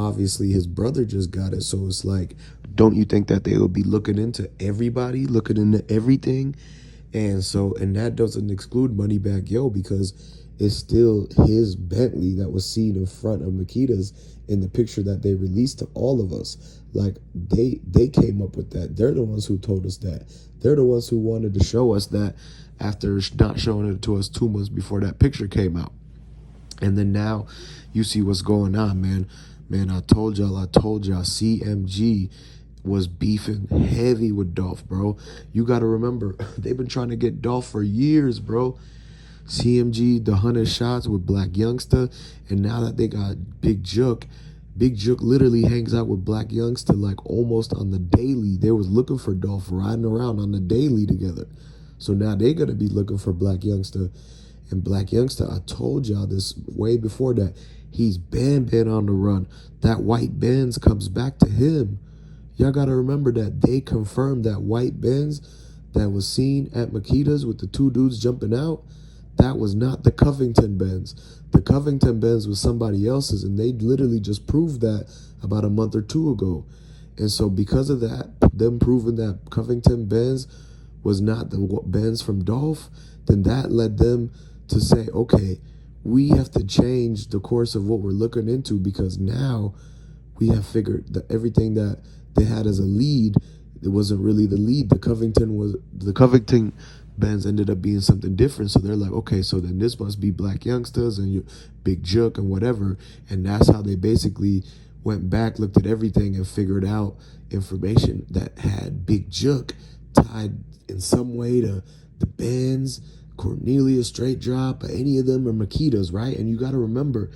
obviously his brother just got it. So it's like, don't you think that they will be looking into everybody, looking into everything? And that doesn't exclude Moneybagg Yo, because it's still his Bentley that was seen in front of Makita's in the picture that they released to all of us. Like they came up with that. They're the ones who told us that. They're the ones who wanted to show us that after not showing it to us 2 months before that picture came out. And then now you see what's going on, man. Man, I told y'all, CMG was beefing heavy with Dolph, bro. You got to remember, they've been trying to get Dolph for years, bro. CMG, the 100 shots with Black Youngster, and now that they got Big Jook literally hangs out with Black Youngster like almost on the daily. They was looking for Dolph riding around on the daily together. So now they're going to be looking for Black Youngster. And Black Youngster, I told y'all this way before that, he's been on the run. That white Benz comes back to him. Y'all got to remember that they confirmed that white Benz that was seen at Makita's with the two dudes jumping out, that was not the Covington Benz. The Covington Benz was somebody else's, and they literally just proved that about a month or two ago. And so because of that, them proving that Covington Benz was not the Benz from Dolph, then that led them to say, okay, we have to change the course of what we're looking into, because now we have figured that everything that they had as a lead, it wasn't really the lead. The Covington Benz ended up being something different. So they're like, okay, so then this must be Black Youngsters and your Big Jook and whatever. And that's how they basically went back, looked at everything, and figured out information that had Big Jook tied in some way to the Benz, Cornelia, Straight Drop, any of them are Makita's, right? And you got to remember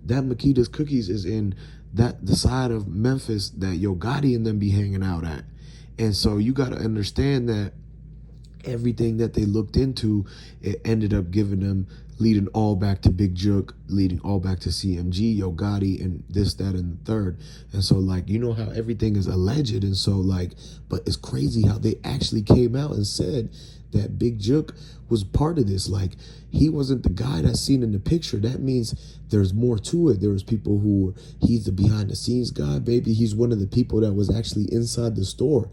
that Makita's Cookies is in the side of Memphis that Yogotti and them be hanging out at. And so you got to understand that everything that they looked into, it ended up giving them, leading all back to Big Jook, leading all back to CMG, Yogotti, and this, that, and the third. And so, like, you know how everything is alleged. And so, like, but it's crazy how they actually came out and said that Big Jook was part of this. Like, he wasn't the guy that's seen in the picture. That means there's more to it. There was people who were, he's the behind the scenes guy, baby. He's one of the people that was actually inside the store.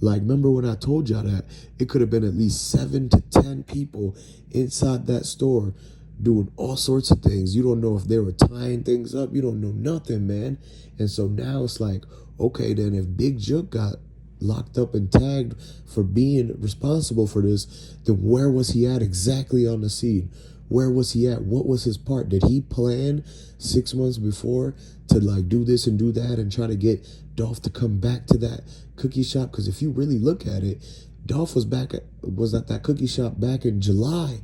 Like, remember when I told y'all that it could have been at least 7 to 10 people inside that store doing all sorts of things. You don't know if they were tying things up. You don't know nothing, man. And so now it's like, okay, then if Big Jook got locked up and tagged for being responsible for this, then where was he at exactly on the scene? Where was he at? What was his part? Did he plan 6 months before to like do this and do that and try to get Dolph to come back to that cookie shop? Because if you really look at it, Dolph was at that cookie shop back in July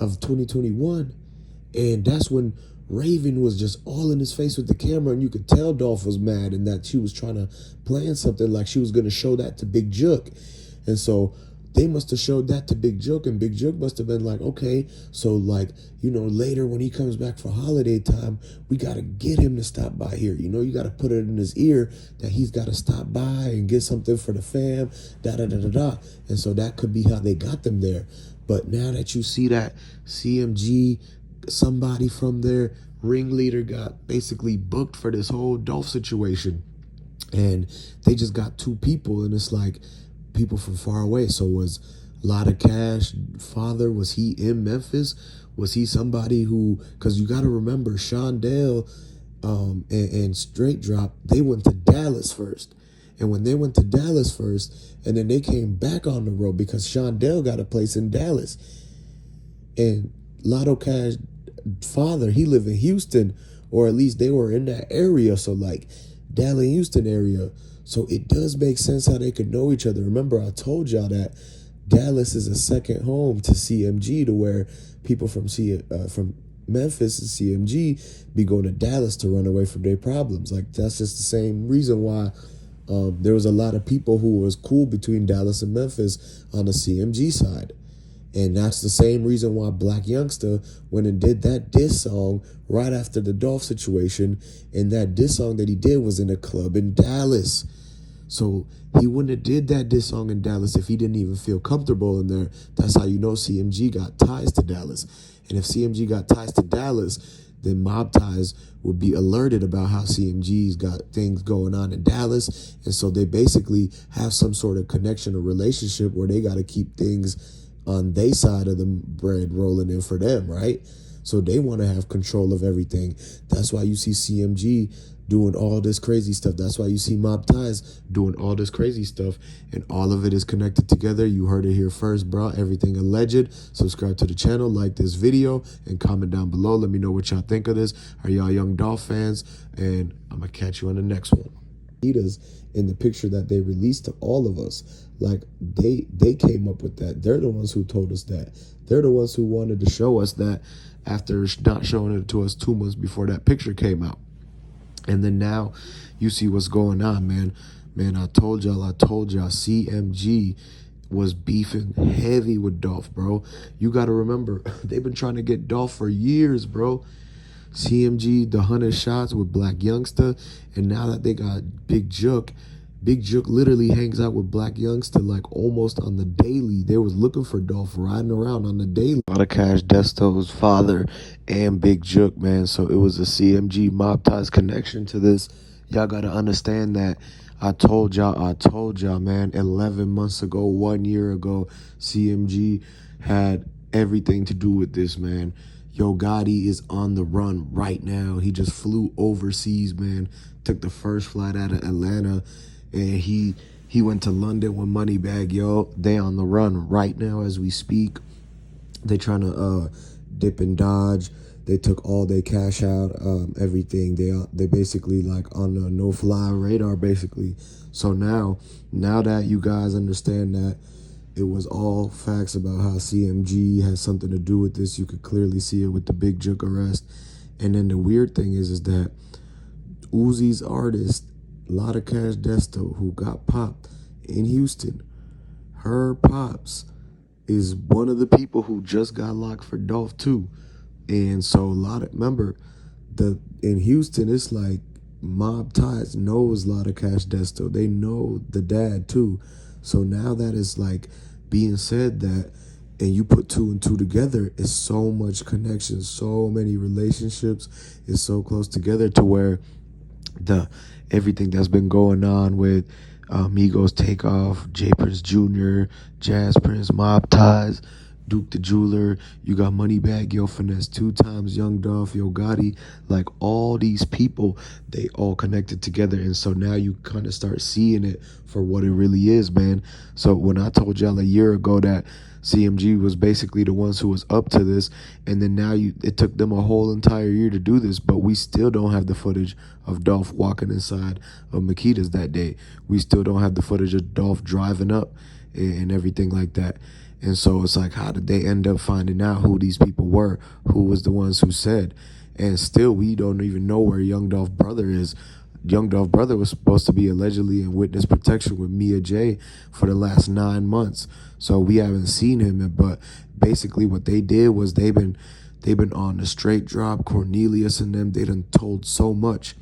of 2021. And that's when Raven was just all in his face with the camera, and you could tell Dolph was mad and that she was trying to plan something, like she was going to show that to Big Jook. And so they must have showed that to Big Jook, and Big Jook must have been like, okay, so like, you know, later when he comes back for holiday time, we got to get him to stop by here. You know, you got to put it in his ear that he's got to stop by and get something for the fam, da-da-da-da-da. And so that could be how they got them there. But now that you see that CMG, somebody from their ringleader, got basically booked for this whole Dolph situation, and they just got 2 people, and it's like people from far away. So was Lotta Cash father, was he in Memphis? Was he somebody who, because you got to remember Shondell and Straight Drop, they went to Dallas first. And when they went to Dallas first, and then they came back on the road because Shondell got a place in Dallas. And Lotto Cash father, he lived in Houston, or at least they were in that area. So like Dallas, Houston area. So it does make sense how they could know each other. Remember, I told y'all that Dallas is a second home to CMG, to where people from Memphis and CMG be going to Dallas to run away from their problems. Like, that's just the same reason why there was a lot of people who was cool between Dallas and Memphis on the CMG side. And that's the same reason why Black Youngster went and did that diss song right after the Dolph situation. And that diss song that he did was in a club in Dallas. So he wouldn't have did that diss song in Dallas if he didn't even feel comfortable in there. That's how you know CMG got ties to Dallas. And if CMG got ties to Dallas, then Mob Ties would be alerted about how CMG's got things going on in Dallas. And so they basically have some sort of connection or relationship where they got to keep things on their side of the bread rolling in for them, right? So they want to have control of everything. That's why you see CMG doing all this crazy stuff. That's why you see Mob Ties doing all this crazy stuff. And all of it is connected together. You heard it here first, bro. Everything alleged. Subscribe to the channel, like this video, and comment down below. Let me know what y'all think of this. Are y'all young Dolph fans? And I'm going to catch you on the next one. In the picture that they released to all of us, like they came up with that. They're the ones who told us that. They're the ones who wanted to show us that after not showing it to us 2 months before that picture came out. And then now you see what's going on, man. Man, I told y'all, CMG was beefing heavy with Dolph, bro. You got to remember, they've been trying to get Dolph for years, bro. CMG, the 100 shots with Black Youngster, and now that they got Big Jook literally hangs out with Black Youngster like almost on the daily. They was looking for Dolph riding around on the daily. A lot of Cash Desto's father and Big Jook, man. So it was a CMG Mob Ties connection to this. Y'all got to understand that. I told y'all, man, 11 months ago, 1 year ago, CMG had everything to do with this, man. Yo Gotti is on the run right now. He just flew overseas, man. Took the first flight out of Atlanta, and he went to London with Moneybag Yo. They on the run right now as we speak. They trying to dip and dodge. They took all their cash out, everything. They basically like on the no-fly radar, basically. So now that you guys understand that it was all facts about how CMG has something to do with this, you could clearly see it with the Big Jook arrest. And then the weird thing is that Uzi's artist, Lotta Cash Desto, who got popped in Houston, her pops is one of the people who just got locked for Dolph too. And so remember, in Houston, it's like Mob Ties knows Lotta Cash Desto. They know the dad too. So now that it's like being said that, and you put 2 and 2 together, it's so much connection, so many relationships. It's so close together to where everything that's been going on with Migos, Takeoff, J Prince Jr., Jazz Prince, Mob Ties, Duke the Jeweler, you got Moneybag Yo, Finesse 2 times, Young Dolph, Yo Gotti, like all these people, they all connected together. And so now you kind of start seeing it for what it really is, man. So when I told y'all a year ago that CMG was basically the ones who was up to this, and then now it took them a whole entire year to do this, but we still don't have the footage of Dolph walking inside of Makita's that day. We still don't have the footage of Dolph driving up and everything like that. And so it's like, how did they end up finding out who these people were? Who was the ones who said? And still, we don't even know where Young Dolph brother is. Young Dolph brother was supposed to be allegedly in witness protection with Mia J for the last 9 months. So we haven't seen him. But basically what they did was they've been on the straight drop. Cornelius and them, they done told so much.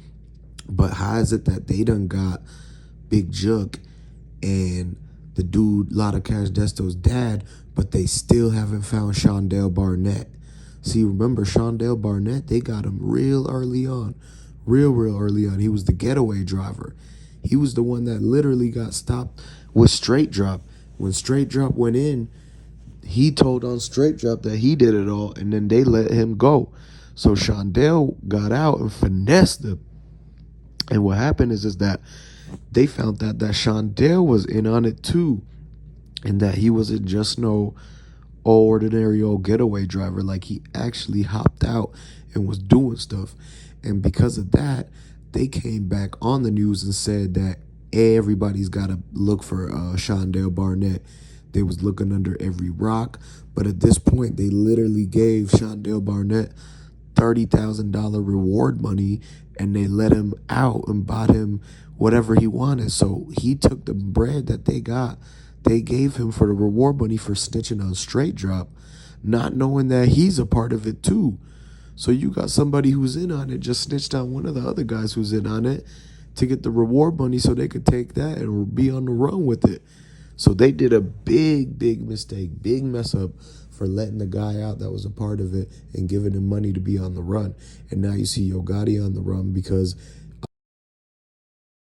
But how is it that they done got Big Jook and the dude Lotta Cash Desto's dad, but they still haven't found Shondell Barnett? See, remember Shondell Barnett, they got him real early on. Real early on. He was the getaway driver. He was the one that literally got stopped with Straight Drop. When Straight Drop went in, he told on Straight Drop that he did it all, and then they let him go. So Shondell got out and finessed him. And what happened is that they found that Shondell was in on it too, and that he wasn't just no ordinary old getaway driver. Like, he actually hopped out and was doing stuff. And because of that, they came back on the news and said that everybody's got to look for Shondell Barnett. They was looking under every rock. But at this point, they literally gave Shondell Barnett $30,000 reward money, and they let him out and bought him whatever he wanted. So he took the bread that they gave him for the reward money for snitching on Straight Drop, not knowing that he's a part of it too. So you got somebody who's in on it just snitched on one of the other guys who's in on it to get the reward money so they could take that and be on the run with it. So they did a big mistake, big mess up for letting the guy out that was a part of it and giving him money to be on the run. And now you see Yo Gotti on the run because